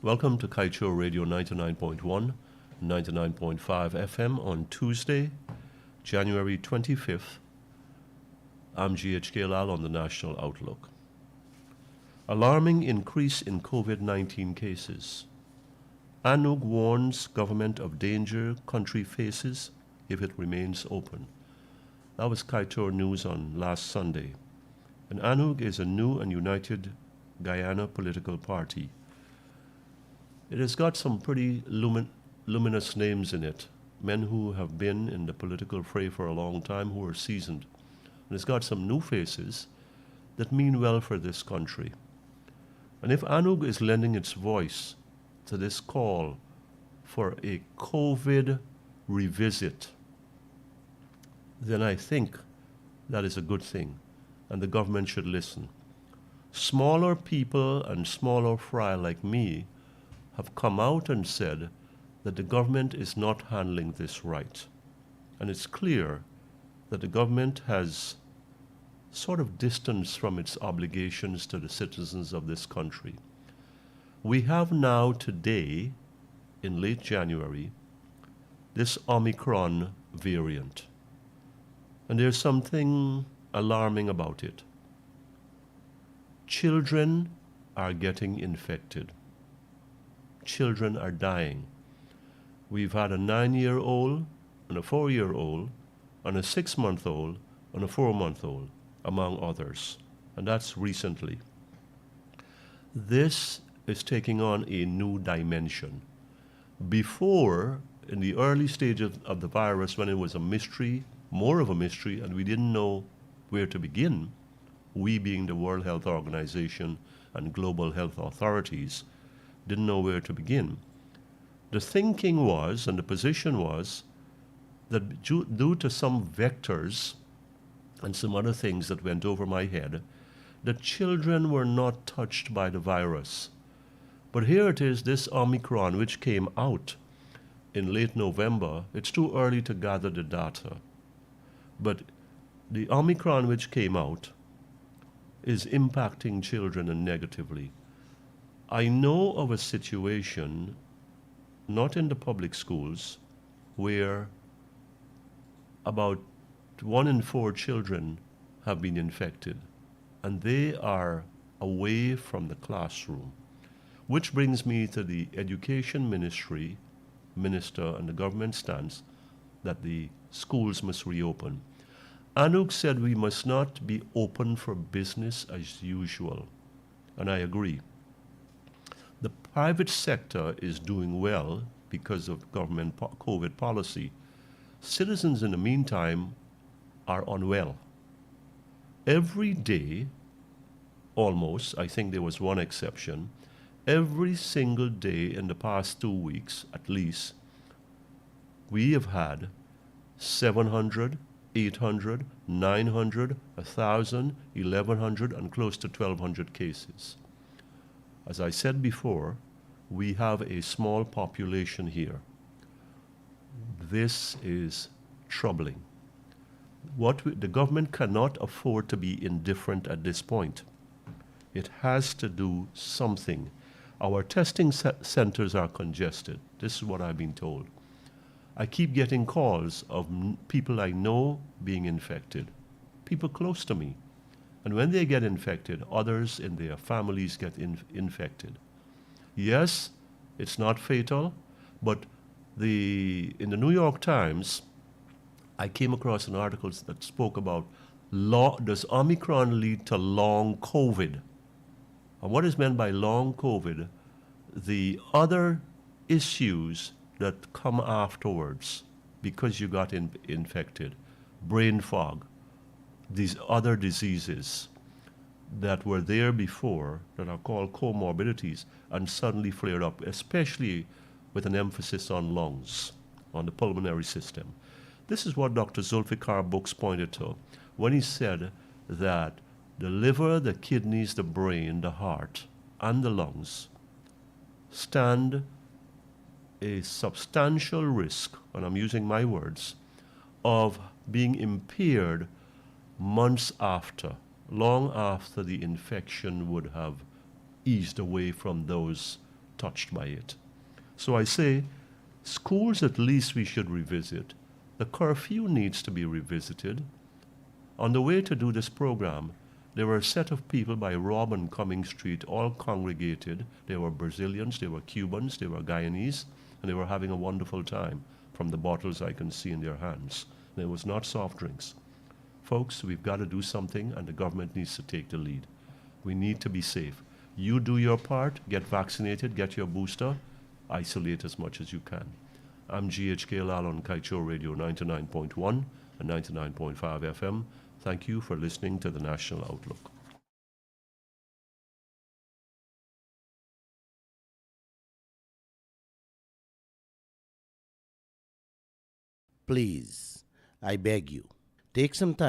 Welcome to Kaieteur Radio 99.1, 99.5 FM on Tuesday, January 25th. I'm GHK Lal on the National Outlook. Alarming increase in COVID-19 cases. Anug warns government of danger country faces if it remains open. That was Kaieteur News on last Sunday. And Anug is a new and united Guyana political party. It has got some pretty luminous names in it, men who have been in the political fray for a long time, who are seasoned. And it's got some new faces that mean well for this country. And if Anug is lending its voice to this call for a COVID revisit, then I think that is a good thing, and the government should listen. Smaller people and smaller fry like me have come out and said that the government is not handling this right. And it's clear that the government has sort of distanced from its obligations to the citizens of this country. We have now today, in late January, this Omicron variant. And there's something alarming about it. Children are getting infected. Children are dying. We've had a 9-year-old and a 4-year-old and a 6-month-old and a 4-month-old, among others. And that's recently. This is taking on a new dimension. Before, in the early stages of the virus, when it was a mystery, more of a mystery, and we didn't know where to begin, we being the World Health Organization and global health authorities, didn't know where to begin. The thinking was, and the position was, that due to some vectors and some other things that went over my head, that children were not touched by the virus. But here it is, this Omicron, which came out in late November. It's too early to gather the data. But the Omicron which came out is impacting children negatively. I know of a situation, not in the public schools, where about 1 in 4 children have been infected, and they are away from the classroom. Which brings me to the Education Minister and the government stance that the schools must reopen. Anug said we must not be open for business as usual, and I agree. The private sector is doing well because of government COVID policy. Citizens, in the meantime, are unwell. Every day, almost, I think there was one exception, every single day in the past 2 weeks, at least, we have had 700, 800, 900, 1,000, 1,100, and close to 1,200 cases. As I said before, we have a small population here. This is troubling. The government cannot afford to be indifferent at this point. It has to do something. Our testing centers are congested. This is what I've been told. I keep getting calls of people I know being infected, people close to me. And when they get infected, others in their families get infected. Yes, it's not fatal, but in the New York Times, I came across an article that spoke about does Omicron lead to long COVID? And what is meant by long COVID? The other issues that come afterwards because you got infected, brain fog, these other diseases that were there before that are called comorbidities and suddenly flared up, especially with an emphasis on lungs, on the pulmonary system. This is what Dr. Zulfikar Books pointed to when he said that the liver, the kidneys, the brain, the heart, and the lungs stand a substantial risk, and I'm using my words, of being impaired months after, long after the infection would have eased away from those touched by it. So I say, schools at least we should revisit. The curfew needs to be revisited. On the way to do this program, there were a set of people by Robb and Cumming Street, all congregated. They were Brazilians, they were Cubans, they were Guyanese, and they were having a wonderful time from the bottles I can see in their hands. And it was not soft drinks. Folks, we've got to do something, and the government needs to take the lead. We need to be safe. You do your part, get vaccinated, get your booster, isolate as much as you can. I'm GHK Lal on Kaieteur Radio 99.1 and 99.5 FM. Thank you for listening to the National Outlook. Please, I beg you, take some time